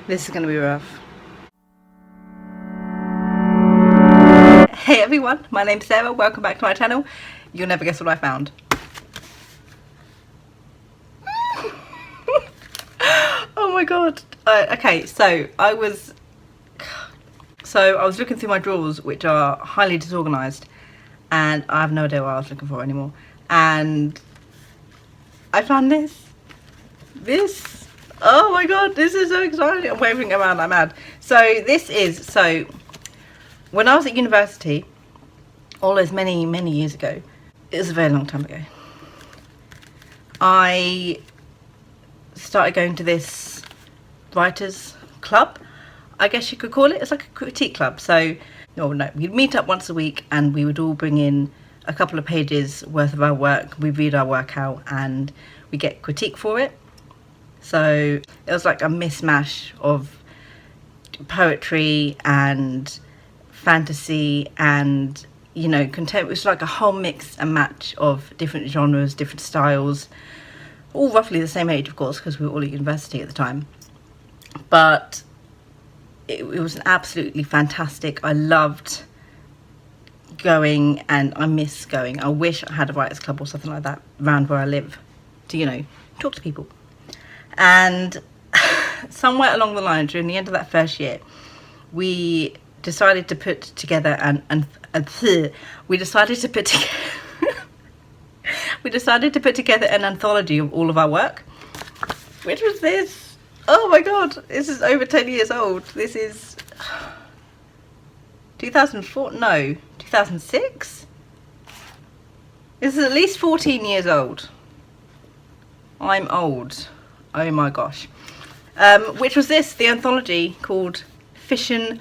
This is going to be rough. Hey everyone, my name's Sarah, welcome back to my channel. You'll never guess what I found. Oh my god. Okay, so I was looking through my drawers, which are highly disorganised, and I have no idea what I was looking for anymore. And I found this. Oh my god, this is so exciting. I'm waving around, I'm mad. So when I was at university, all those many years ago, it was a very long time ago, I started going to this writers club, I guess you could call it. It's like a critique club. So we'd meet up once a week and we would all bring in a couple of pages worth of our work. We read our work out and we get critique for it. So it was like a mishmash of poetry and fantasy and, you know, contemporary. It was like a whole mix and match of different genres, different styles, all roughly the same age, of course, because we were all at university at the time. But it was absolutely fantastic. I loved going and I miss going. I wish I had a writers club or something like that around where I live to, you know, talk to people. And somewhere along the line, during the end of that first year, we decided to put together an anthology of all of our work, which was this. Oh my god, this is over 10 years old. This is 2004, no, 2006? This is at least 14 years old. I'm old. Oh my gosh. Which was the anthology called Fiction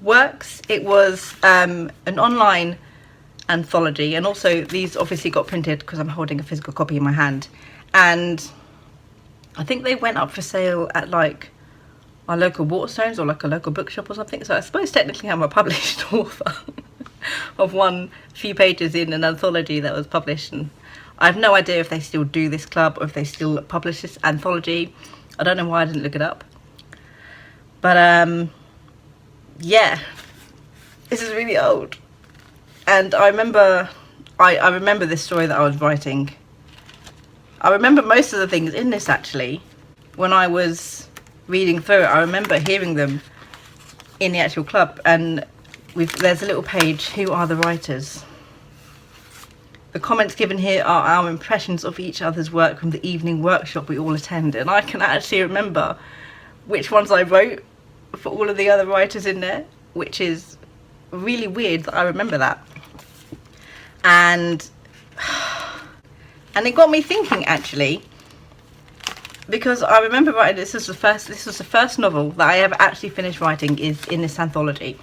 Works. It was an online anthology, and also these obviously got printed because I'm holding a physical copy in my hand, and I think they went up for sale at like our local Waterstones or like a local bookshop or something. So I suppose technically I'm a published author of few pages in an anthology that was published, and I have no idea if they still do this club or if they still publish this anthology. I don't know why I didn't look it up. But yeah, this is really old. And I remember this story that I was writing. I remember most of the things in this actually. When I was reading through it, I remember hearing them in the actual club. And there's a little page, who are the writers? The comments given here are our impressions of each other's work from the evening workshop we all attend. And I can actually remember which ones I wrote for all of the other writers in there, which is really weird that I remember that. And it got me thinking actually, because I remember writing this was the first novel that I ever actually finished writing is in this anthology.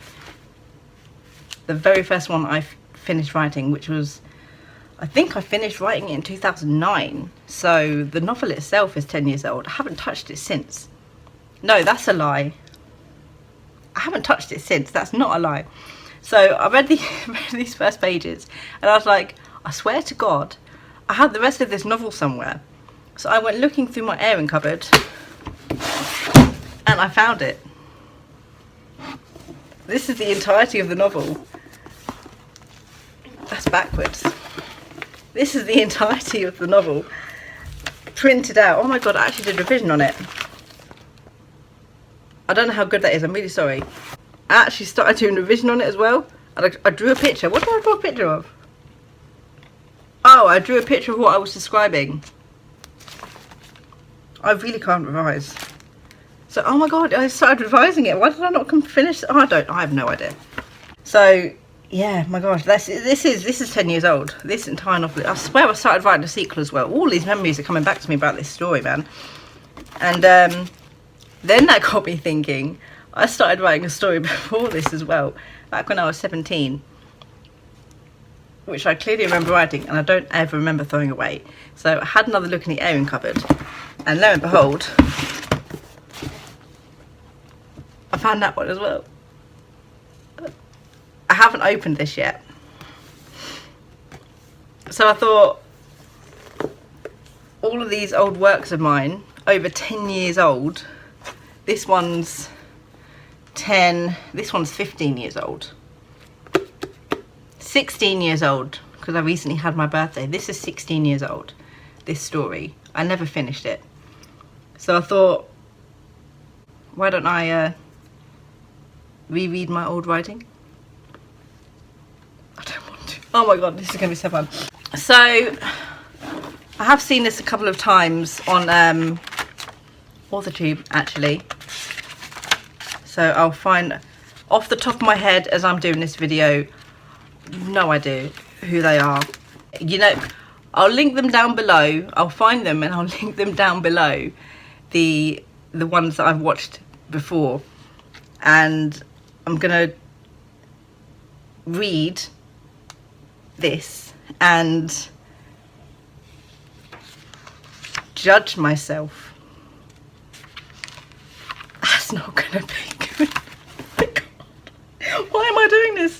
The very first one I finished writing, which was, I think I finished writing it in 2009. So the novel itself is 10 years old. I haven't touched it since. No, that's a lie. I haven't touched it since. That's not a lie. So I read these first pages and I was like, I swear to God, I had the rest of this novel somewhere. So I went looking through my airing cupboard and I found it. This is the entirety of the novel. That's backwards. This is the entirety of the novel printed out. Oh my God, I actually did revision on it. I don't know how good that is, I'm really sorry. I actually started doing revision on it as well. And I drew a picture. What did I draw a picture of? Oh, I drew a picture of what I was describing. I really can't revise. So, oh my God, I started revising it. Why did I not finish? Oh, I have no idea. So, yeah, my gosh, this is 10 years old. This entire novel. I swear I started writing a sequel as well. All these memories are coming back to me about this story, man. And then that got me thinking. I started writing a story before this as well, back when I was 17, which I clearly remember writing and I don't ever remember throwing away. So I had another look in the airing cupboard, and lo and behold, I found that one as well. I haven't opened this yet. So I thought, all of these old works of mine, over 10 years old, This one's 10, this one's 15 years old. 16 years old, because I recently had my birthday. This is 16 years old, this story. I never finished it. So I thought, why don't I reread my old writing? I don't want to. Oh my god, this is going to be so fun. So, I have seen this a couple of times on Authortube, actually. So I'll find, off the top of my head as I'm doing this video, no idea who they are. You know, I'll link them down below. I'll find them and I'll link them down below. The ones that I've watched before. And I'm gonna read this and judge myself. That's not gonna be good. Oh my god. Why am I doing this?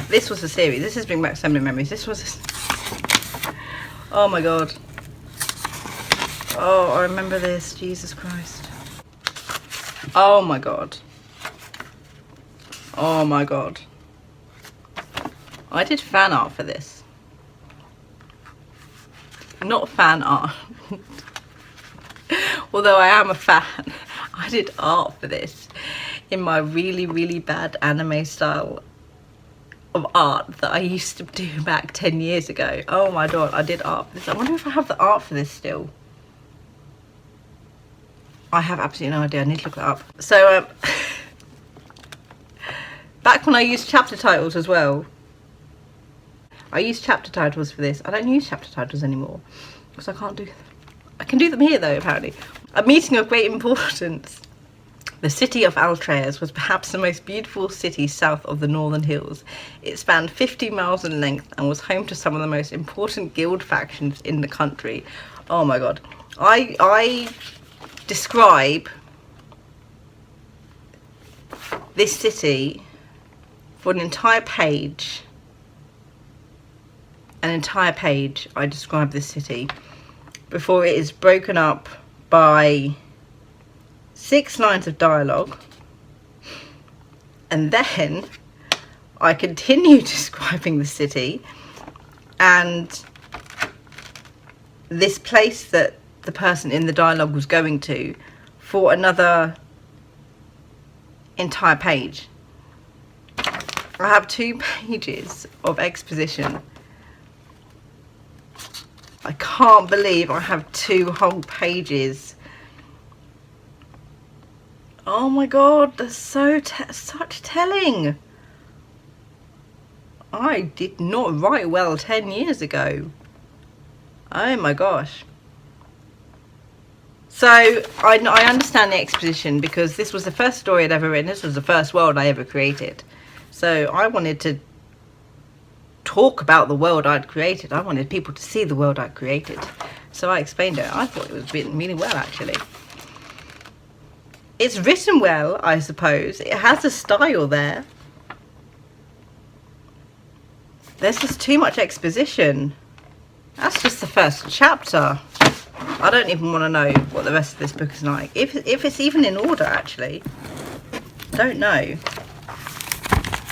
This was a series. This is bringing back so many memories. This was oh my god. Oh, I remember this. Jesus Christ. Oh my god. Oh my god. I did fan art for this. Not fan art. Although I am a fan. I did art for this in my really, really bad anime style of art that I used to do back 10 years ago. Oh my god, I did art for this. I wonder if I have the art for this still. I have absolutely no idea. I need to look that up. So, back when I used chapter titles as well. I used chapter titles for this. I don't use chapter titles anymore because I can't do them. I can do them here though, apparently. A meeting of great importance. The city of Altreas was perhaps the most beautiful city south of the Northern Hills. It spanned 50 miles in length and was home to some of the most important guild factions in the country. Oh my god. I describe this city for an entire page. An entire page I describe this city before it is broken up by 6 lines of dialogue, and then I continue describing the city and this place that the person in the dialogue was going to for another entire page. I have 2 pages of exposition. I can't believe I have 2 whole pages. Oh my god, that's such telling. I did not write well 10 years ago. Oh my gosh. So I understand the exposition because this was the first story I'd ever written. This was the first world I ever created. So I wanted to talk about the world I'd created. I wanted people to see the world I'd created. So I explained it. I thought it was written really well, actually. It's written well, I suppose. It has a style there. There's just too much exposition. That's just the first chapter. I don't even want to know what the rest of this book is like. If it's even in order, actually. Don't know.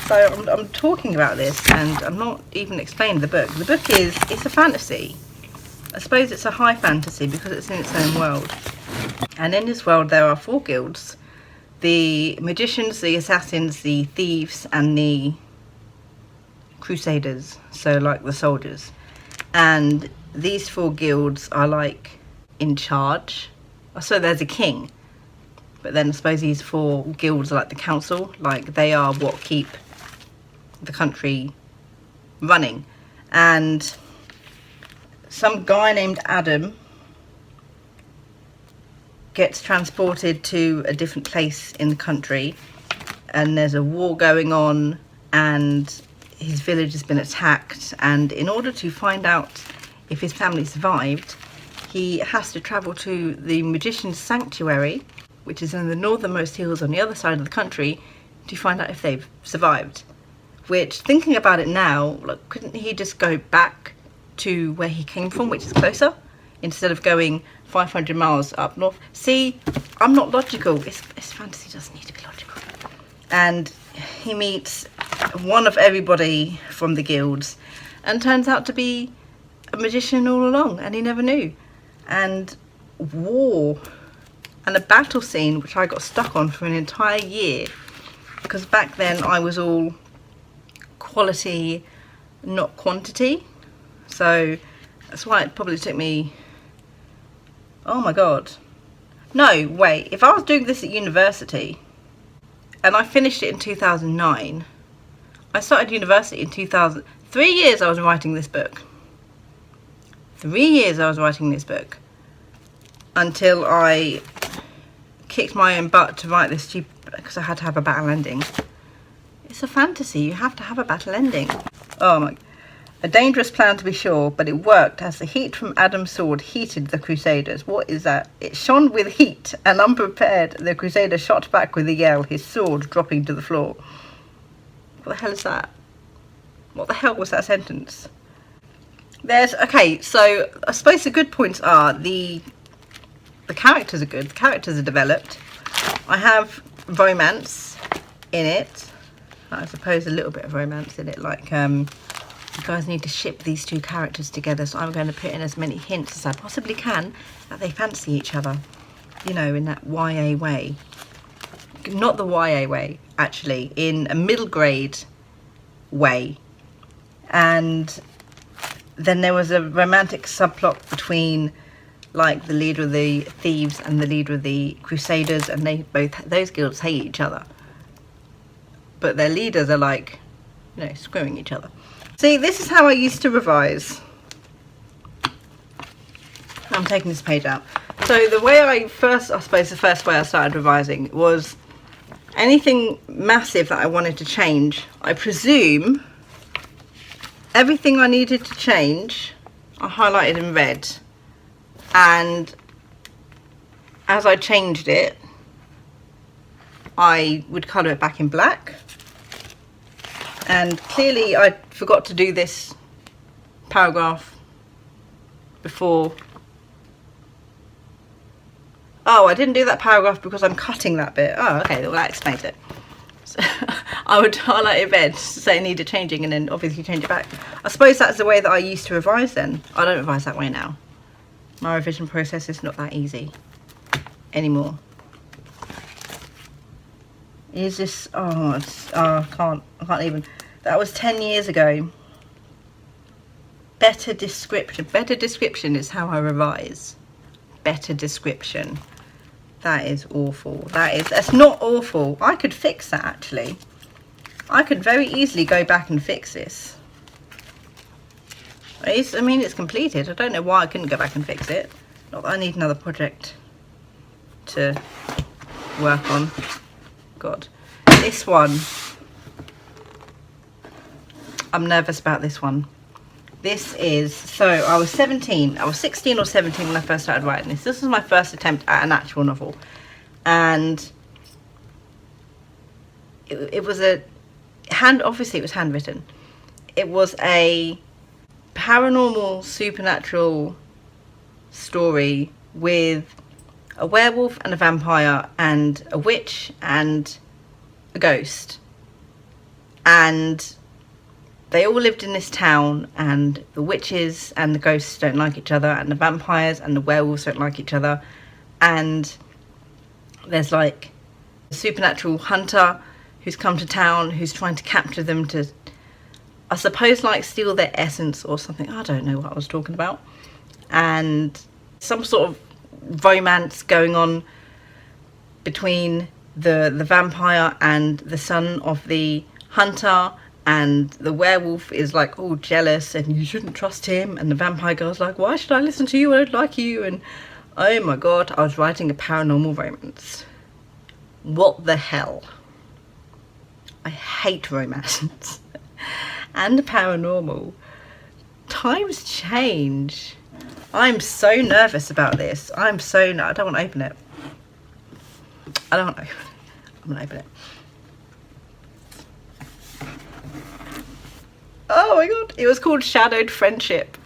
So I'm talking about this and I'm not even explaining the book. The book it's a fantasy. I suppose it's a high fantasy because it's in its own world. And in this world there are 4 guilds. The magicians, the assassins, the thieves and the crusaders. So like the soldiers. And these 4 guilds are like in charge. So there's a king. But then I suppose these 4 guilds are like the council. Like they are what keep the country running. And some guy named Adam gets transported to a different place in the country and there's a war going on and his village has been attacked, and in order to find out if his family survived he has to travel to the magician's sanctuary, which is in the northernmost hills on the other side of the country, to find out if they've survived. Which, thinking about it now, like, couldn't he just go back to where he came from, which is closer, instead of going 500 miles up north. See, I'm not logical. It's fantasy doesn't need to be logical. And he meets one of everybody from the guilds and turns out to be a magician all along, and he never knew. And war and a battle scene which I got stuck on for an entire year, because back then I was all quality, not quantity. So that's why it probably took me, oh my god, no, wait, if I was doing this at university and I finished it in 2009, I started university in 2000. 3 years I was writing this book. 3 years I was writing this book until I kicked my own butt to write this because I had to have a battle ending. It's a fantasy, you have to have a battle ending. Oh my, a dangerous plan to be sure, but it worked as the heat from Adam's sword heated the Crusaders. What is that? It shone with heat, and unprepared, the Crusader shot back with a yell, his sword dropping to the floor. What the hell is that? What the hell was that sentence? Okay, so I suppose the good points are the characters are good, the characters are developed. I have romance in it. I suppose a little bit of romance in it, like you guys need to ship these two characters together, so I'm going to put in as many hints as I possibly can that they fancy each other, you know, in that YA way. Not the YA way, actually, in a middle grade way. And then there was a romantic subplot between, like, the leader of the thieves and the leader of the Crusaders, and those guilds hate each other, but their leaders are like, you know, screwing each other. See, this is how I used to revise. I'm taking this page out. So the way I suppose the first way I started revising was anything massive that I wanted to change. I presume everything I needed to change I highlighted in red, and as I changed it I would colour it back in black. And clearly I forgot to do this paragraph before. Oh, I didn't do that paragraph because I'm cutting that bit. Oh, okay, well that explains it. So I would highlight it red to say needed changing, and then obviously change it back. I suppose that's the way that I used to revise then. I don't revise that way now. My revision process is not that easy anymore. Is this, I can't even. That was 10 years ago. Better description is how I revise. Better description. That is awful. That's not awful. I could fix that actually. I could very easily go back and fix this. I mean, it's completed. I don't know why I couldn't go back and fix it. Not that I need another project to work on. God, this one, I'm nervous about this one. This is, so I was 16 or 17 when I first started writing this. This was my first attempt at an actual novel, and it was obviously it was handwritten. It was a paranormal, supernatural story with a werewolf and a vampire and a witch and a ghost, and they all lived in this town, and the witches and the ghosts don't like each other, and the vampires and the werewolves don't like each other, and there's like a supernatural hunter who's come to town who's trying to capture them to, I suppose, like steal their essence or something. I don't know what I was talking about. And some sort of romance going on between the vampire and the son of the hunter, and the werewolf is like all jealous and you shouldn't trust him, and the vampire girl's like, why should I listen to you? I don't like you. And oh my god, I was writing a paranormal romance. What the hell? I hate romance and paranormal. Times change. I'm so nervous about this. I don't want to open it. I don't know. I'm gonna open it. Oh my god, it was called Shadowed Friendship.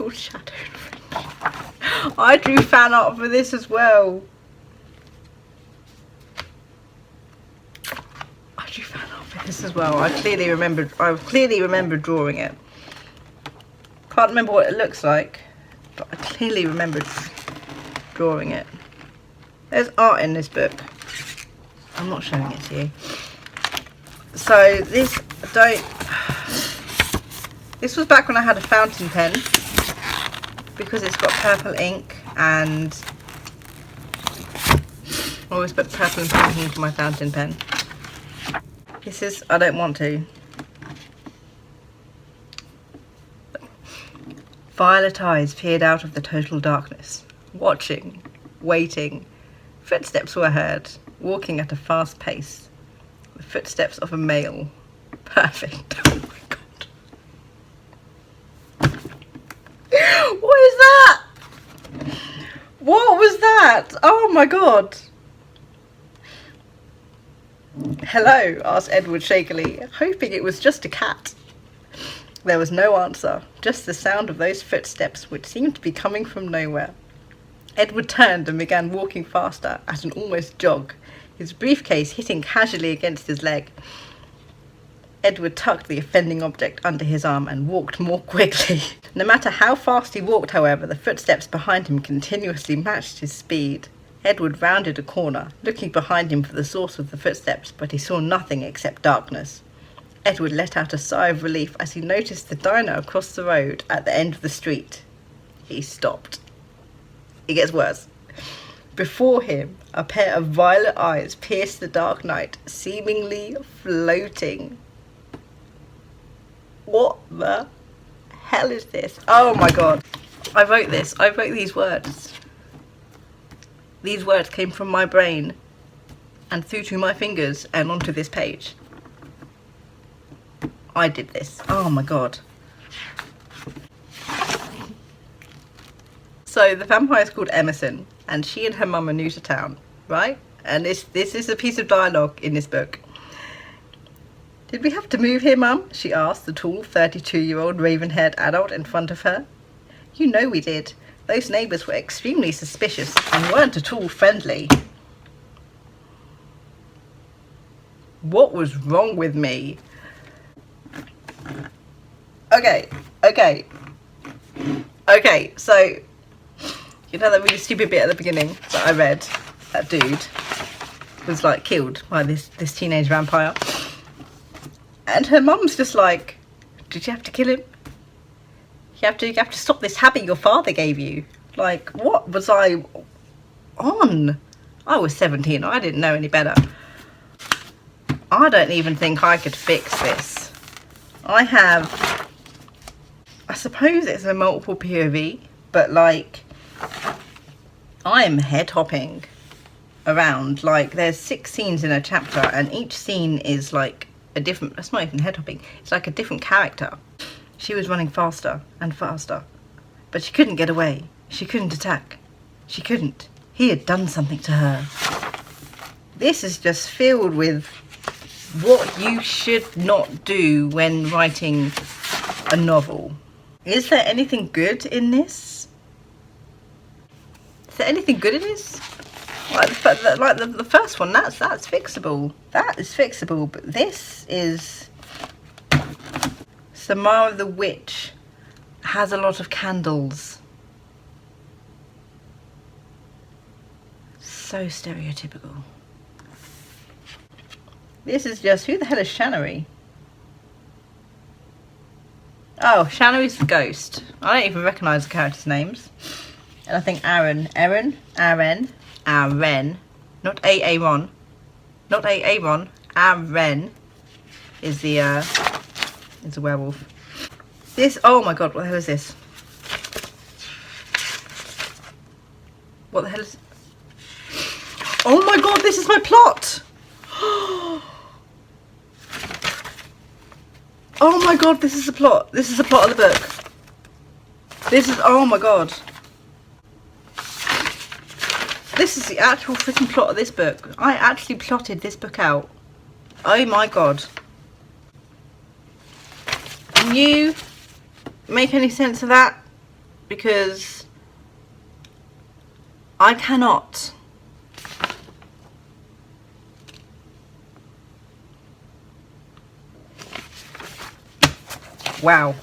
called Shadowed Friendship. I drew fan art for this as well. I drew fan art for this as well. I clearly remembered drawing it. Can't remember what it looks like, but I clearly remembered drawing it. There's art in this book. I'm not showing it to you. So this was back when I had a fountain pen, because it's got purple ink, and I always put purple and pink into my fountain pen. This is I Don't Want To. Violet eyes peered out of the total darkness, watching, waiting. Footsteps were heard, walking at a fast pace. The footsteps of a male. Perfect. Oh my god. What is that? What was that? Oh my god. Hello, asked Edward shakily, hoping it was just a cat. There was no answer, just the sound of those footsteps which seemed to be coming from nowhere. Edward turned and began walking faster, at an almost jog, his briefcase hitting casually against his leg. Edward tucked the offending object under his arm and walked more quickly. No matter how fast he walked, however, the footsteps behind him continuously matched his speed. Edward rounded a corner, looking behind him for the source of the footsteps, but he saw nothing except darkness. Edward let out a sigh of relief as he noticed the diner across the road at the end of the street. He stopped. It gets worse. Before him, a pair of violet eyes pierced the dark night, seemingly floating. What the hell is this? Oh my god. I wrote this. I wrote these words. These words came from my brain and through to my fingers and onto this page. I did this. Oh my god. So the vampire is called Emerson, and she and her mum are new to town, right? And this is a piece of dialogue in this book. Did we have to move here, Mum? She asked the tall 32-year-old raven-haired adult in front of her. You know we did. Those neighbours were extremely suspicious and weren't at all friendly. What was wrong with me? Okay, so you know that really stupid bit at the beginning that I read? That dude was like killed by this teenage vampire. And her mum's just like, did you have to kill him? You have to stop this habit your father gave you. Like, what was I on? I was 17, I didn't know any better. I don't even think I could fix this. I suppose it's a multiple POV, but like, I'm head hopping around. Like, there's 6 scenes in a chapter, and each scene is like a different, that's not even head hopping, it's like a different character. She was running faster and faster, but she couldn't get away. She couldn't attack. She couldn't. He had done something to her. This is just filled with what you should not do when writing a novel. Is there anything good in this? Is there anything good in this? Like the first one, that's fixable. That is fixable, but this is... Samara the Witch has a lot of candles. So stereotypical. This is just, who the hell is Shannery? Oh, Shannery's the ghost. I don't even recognise the characters' names. And I think Aaron, not Aaron, Aaron is the werewolf. This, oh my god, what the hell is this? What the hell is... Oh my god, this is my plot! Oh my god, this is the plot. This is the plot of the book. This is, oh my god. This is the actual freaking plot of this book. I actually plotted this book out. Oh my god. Can you make any sense of that? because I cannot. Wow.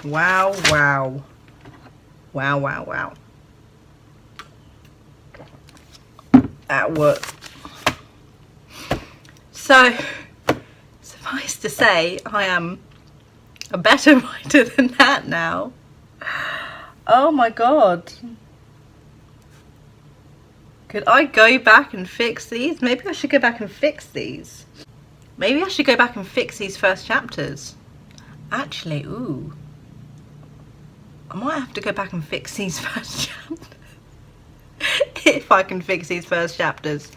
Wow, wow. Wow, wow, wow. That worked. So, suffice to say, I am a better writer than that now. Oh my god. Could I go back and fix these? Maybe I should go back and fix these. Maybe I should go back and fix these first chapters. Actually, ooh. I might have to go back and fix these first chapters. If I can fix these first chapters.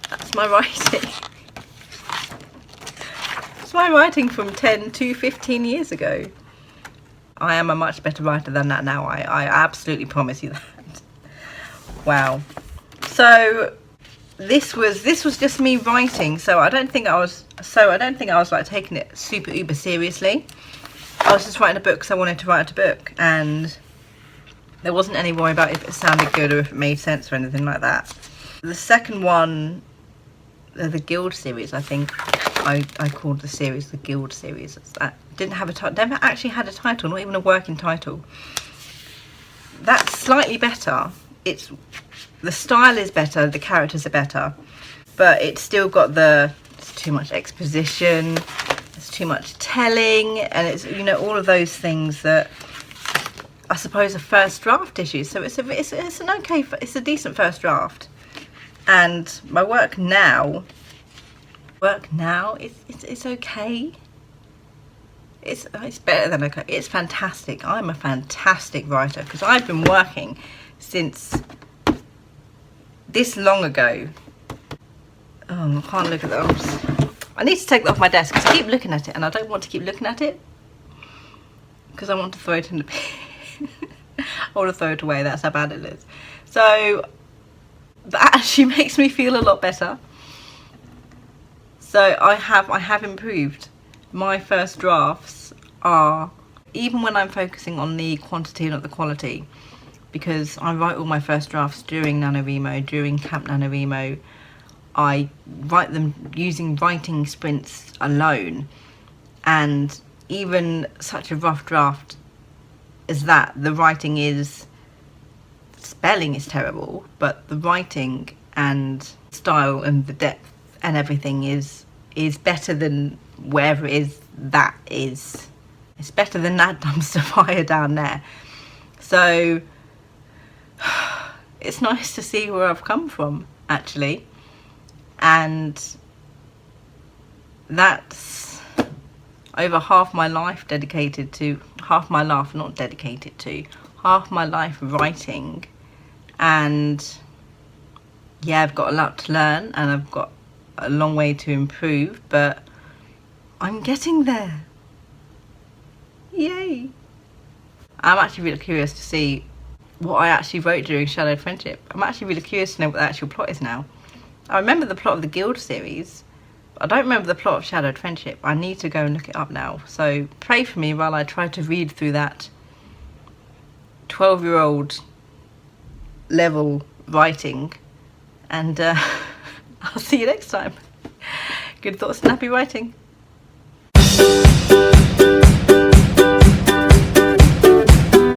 That's my writing. It's my writing from 10 to 15 years ago. I am a much better writer than that now. I absolutely promise you that. Wow. So this was just me writing. So I don't think I was like taking it super uber seriously. I was just writing a book because I wanted to write a book, and there wasn't any worry about if it sounded good or if it made sense or anything like that. The second one, the Guild series, I think I called the series the Guild series. That didn't have a title, never actually had a title, not even a working title. That's slightly better. The style is better, the characters are better, but it's still got it's too much exposition, it's too much telling, and it's, you know, all of those things that I suppose are first draft issues. So it's a decent first draft. And my work now it's okay. It's better than okay. It's fantastic. I'm a fantastic writer because I've been working since this long ago. Oh, I can't look at those. I need to take that off my desk because I keep looking at it, and I don't want to keep looking at it because I want to throw it in the bin. I want to throw it away. That's how bad it is. So that actually makes me feel a lot better. So I have improved. My first drafts are, even when I'm focusing on the quantity and not the quality, because I write all my first drafts during NaNoWriMo, during Camp NaNoWriMo. I write them using writing sprints alone, and even such a rough draft as that, the writing is, spelling is terrible, but the writing and style and the depth and everything is better than wherever it is that is. It's better than that dumpster fire down there. So it's nice to see where I've come from, actually. And that's over half my life dedicated to, half my life writing. And yeah, I've got a lot to learn and I've got a long way to improve, but I'm getting there. Yay. I'm actually really curious to see what I actually wrote during Shadowed Friendship. I'm actually really curious to know what the actual plot is now. I remember the plot of the Guild series, but I don't remember the plot of Shadowed Friendship. I need to go and look it up now. So pray for me while I try to read through that 12-year-old level writing. And I'll see you next time. Good thoughts and happy writing.